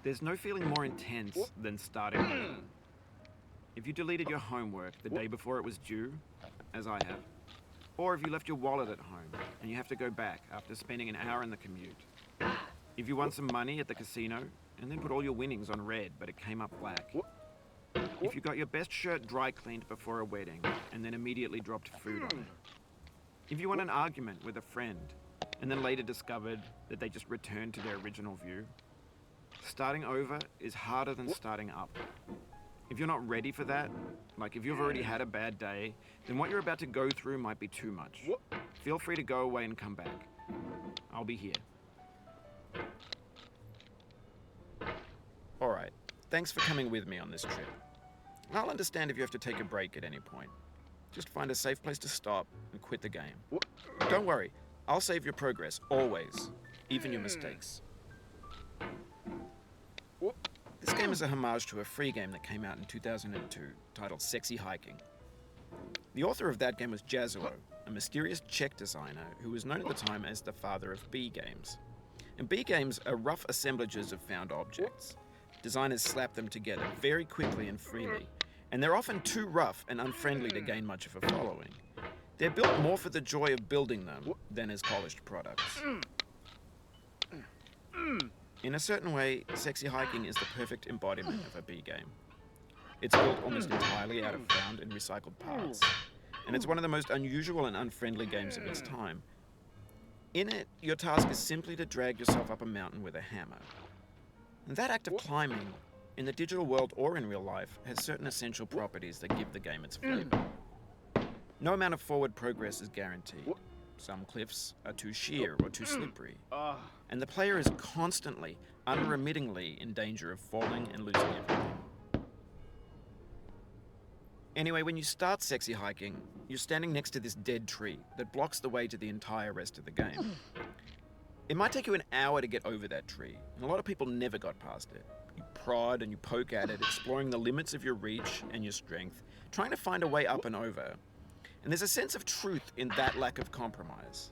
There's no feeling more intense than starting over. If you deleted your homework the day before it was due, as I have, or if you left your wallet at home and you have to go back after spending an hour in the commute. If you won some money at the casino and then put all your winnings on red but it came up black. If you got your best shirt dry cleaned before a wedding and then immediately dropped food on it. If you won an argument with a friend and then later discovered that they just returned to their original view. Starting over is harder than starting up. If you're not ready for that, like if you've already had a bad day, then what you're about to go through might be too much. Feel free to go away and come back. I'll be here. Alright, thanks for coming with me on this trip. I'll understand if you have to take a break at any point. Just find a safe place to stop and quit the game. Don't worry, I'll save your progress, always, even your mistakes. This game is a homage to a free game that came out in 2002, titled Sexy Hiking. The author of that game was Jazuo, a mysterious Czech designer who was known at the time as the father of B games. And B games are rough assemblages of found objects. Designers slap them together very quickly and freely, and they're often too rough and unfriendly to gain much of a following. They're built more for the joy of building them than as polished products. In a certain way, Sexy Hiking is the perfect embodiment of a B game. It's built almost entirely out of found and recycled parts, and it's one of the most unusual and unfriendly games of its time. In it, your task is simply to drag yourself up a mountain with a hammer. And that act of climbing, in the digital world or in real life, has certain essential properties that give the game its flavor. No amount of forward progress is guaranteed. Some cliffs are too sheer or too slippery, and the player is constantly, unremittingly in danger of falling and losing everything. Anyway, when you start Sexy Hiking, you're standing next to this dead tree that blocks the way to the entire rest of the game. It might take you an hour to get over that tree, and a lot of people never got past it. You prod and you poke at it, exploring the limits of your reach and your strength, trying to find a way up and over. And there's a sense of truth in that lack of compromise.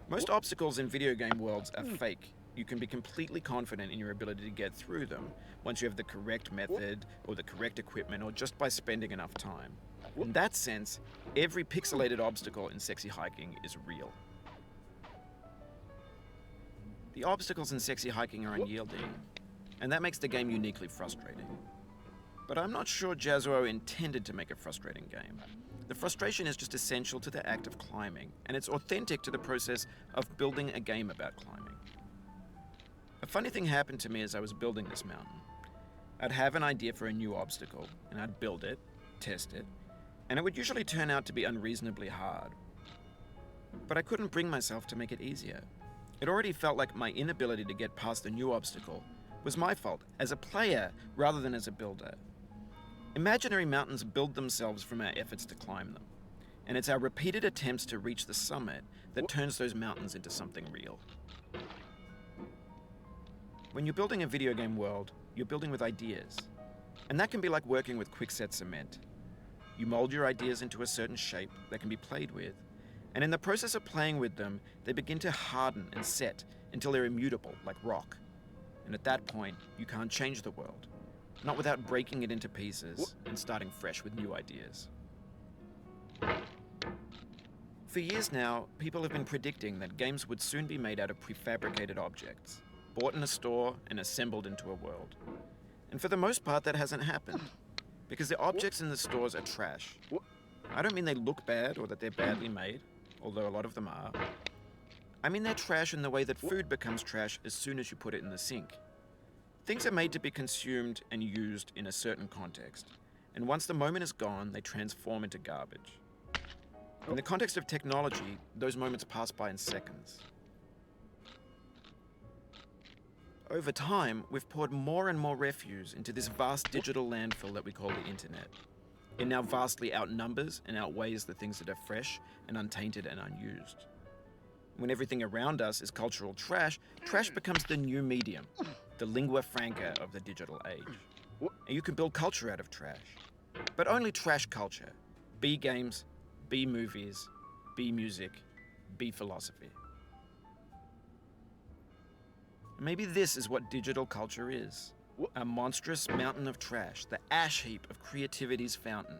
Most obstacles in video game worlds are fake. You can be completely confident in your ability to get through them once you have the correct method or the correct equipment or just by spending enough time. In that sense, every pixelated obstacle in Sexy Hiking is real. The obstacles in Sexy Hiking are unyielding, and that makes the game uniquely frustrating. But I'm not sure Jazuo intended to make a frustrating game. The frustration is just essential to the act of climbing, and it's authentic to the process of building a game about climbing. A funny thing happened to me as I was building this mountain. I'd have an idea for a new obstacle, and I'd build it, test it, and it would usually turn out to be unreasonably hard. But I couldn't bring myself to make it easier. It already felt like my inability to get past the new obstacle was my fault as a player rather than as a builder. Imaginary mountains build themselves from our efforts to climb them, and it's our repeated attempts to reach the summit that turns those mountains into something real. When you're building a video game world, you're building with ideas, and that can be like working with quickset cement. You mold your ideas into a certain shape that can be played with, and in the process of playing with them, they begin to harden and set until they're immutable, like rock. And at that point, you can't change the world. Not without breaking it into pieces and starting fresh with new ideas. For years now, people have been predicting that games would soon be made out of prefabricated objects, bought in a store and assembled into a world. And for the most part, that hasn't happened, because the objects in the stores are trash. I don't mean they look bad or that they're badly made, although a lot of them are. I mean they're trash in the way that food becomes trash as soon as you put it in the sink. Things are made to be consumed and used in a certain context, and once the moment is gone, they transform into garbage. In the context of technology, those moments pass by in seconds. Over time, we've poured more and more refuse into this vast digital landfill that we call the internet. It now vastly outnumbers and outweighs the things that are fresh and untainted and unused. When everything around us is cultural trash, trash becomes the new medium, the lingua franca of the digital age. And you can build culture out of trash. But only trash culture. B games, B movies, B music, B philosophy. Maybe this is what digital culture is. A monstrous mountain of trash, the ash heap of creativity's fountain.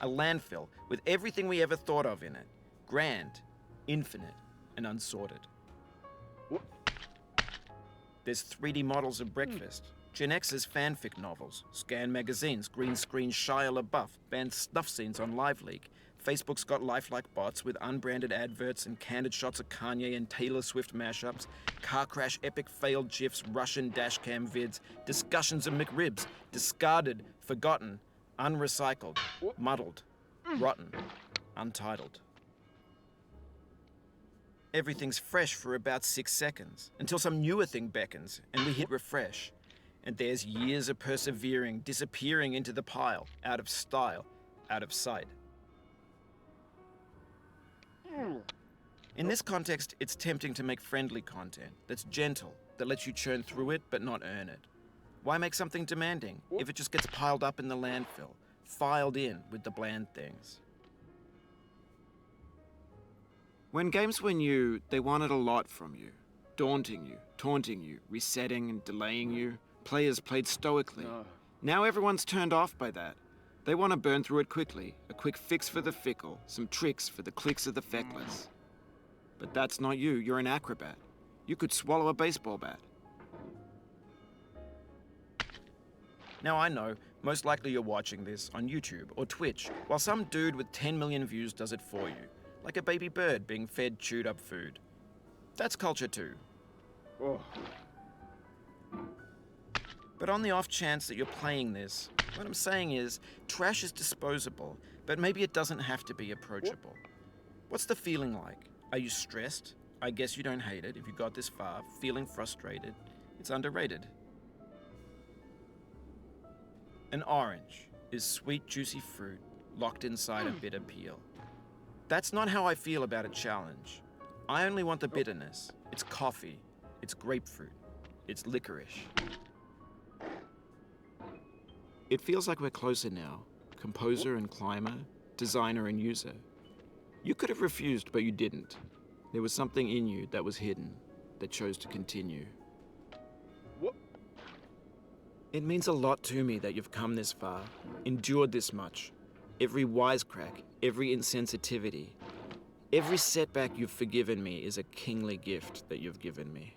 A landfill with everything we ever thought of in it. Grand, infinite, and unsorted. There's 3D models of breakfast, Gen X's fanfic novels, scan magazines, green screen Shia LaBeouf, banned snuff scenes on LiveLeak. Facebook's got lifelike bots with unbranded adverts and candid shots of Kanye and Taylor Swift mashups, car crash epic failed GIFs, Russian dashcam vids, discussions of McRibs, discarded, forgotten, unrecycled, muddled, rotten, untitled. Everything's fresh for about 6 seconds, until some newer thing beckons and we hit refresh. And there's years of persevering, disappearing into the pile, out of style, out of sight. In this context, it's tempting to make friendly content that's gentle, that lets you churn through it but not earn it. Why make something demanding if it just gets piled up in the landfill, filed in with the bland things? When games were new, they wanted a lot from you. Daunting you, taunting you, resetting and delaying you. Players played stoically. Now everyone's turned off by that. They want to burn through it quickly, a quick fix for the fickle, some tricks for the clicks of the feckless. But that's not you, you're an acrobat. You could swallow a baseball bat. Now I know, most likely you're watching this on YouTube or Twitch, while some dude with 10 million views does it for you, like a baby bird being fed chewed up food. That's culture too. Oh. But on the off chance that you're playing this, what I'm saying is, trash is disposable, but maybe it doesn't have to be approachable. What's the feeling like? Are you stressed? I guess you don't hate it if you got this far. Feeling frustrated? It's underrated. An orange is sweet, juicy fruit locked inside a bitter peel. That's not how I feel about a challenge. I only want the bitterness. It's coffee. It's grapefruit. It's licorice. It feels like we're closer now. Composer and climber, designer and user. You could have refused, but you didn't. There was something in you that was hidden, that chose to continue. It means a lot to me that you've come this far, endured this much. Every wisecrack, every insensitivity, every setback you've forgiven me is a kingly gift that you've given me.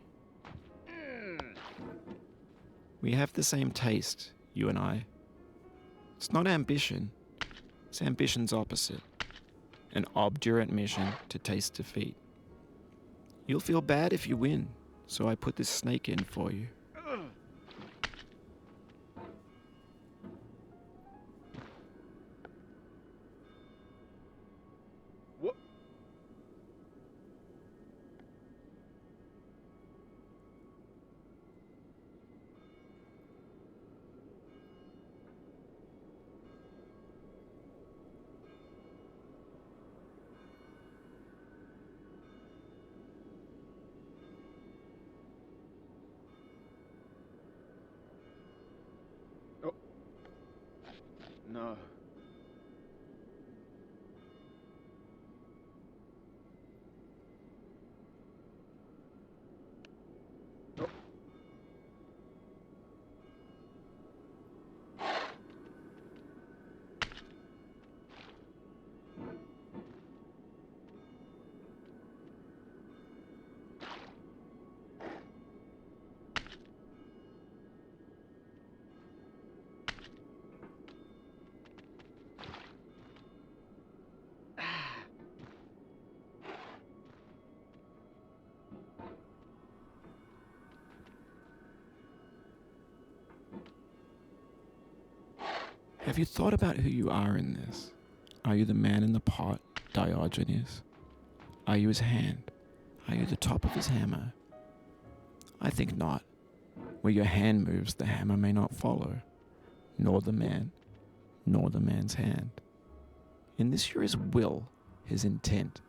We have the same taste, you and I. It's not ambition, it's ambition's opposite. An obdurate mission to taste defeat. You'll feel bad if you win, so I put this snake in for you. No. Have you thought about who you are in this? Are you the man in the pot, Diogenes? Are you his hand? Are you the top of his hammer? I think not. Where your hand moves, the hammer may not follow, nor the man, nor the man's hand. In this you're his will, his intent,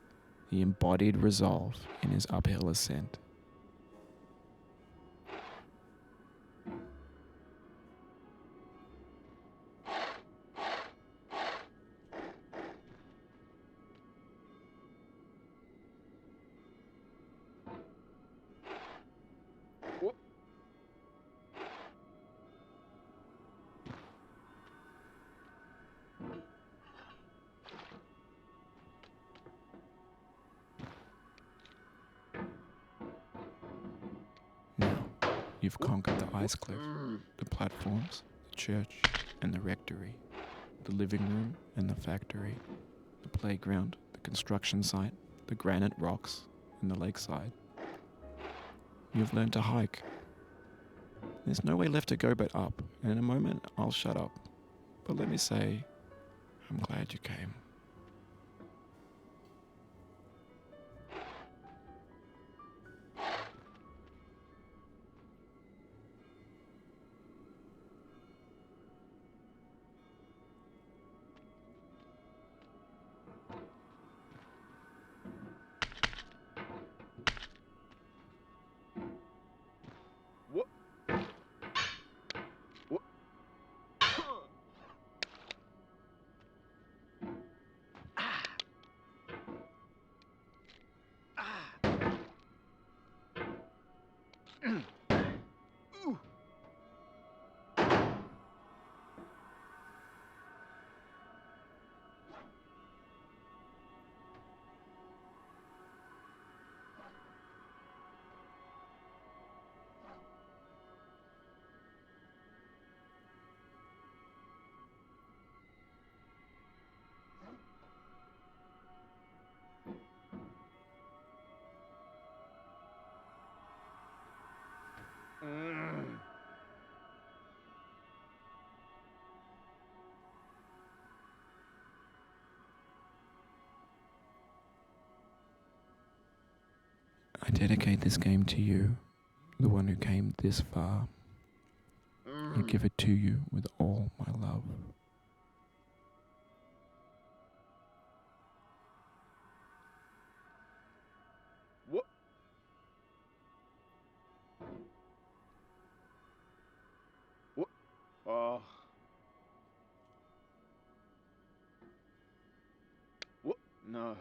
the embodied resolve in his uphill ascent. you've conquered the ice cliff, the platforms, the church and the rectory, the living room and the factory, the playground, the construction site, the granite rocks and the lakeside. You've learned to hike. There's no way left to go but up, and in a moment I'll shut up. But let me say, I'm glad you came. What? What? Ah. Ah. Ooh. I dedicate this game to you, the one who came this far. I give it to you with all my love. What? What? Oh. What? No.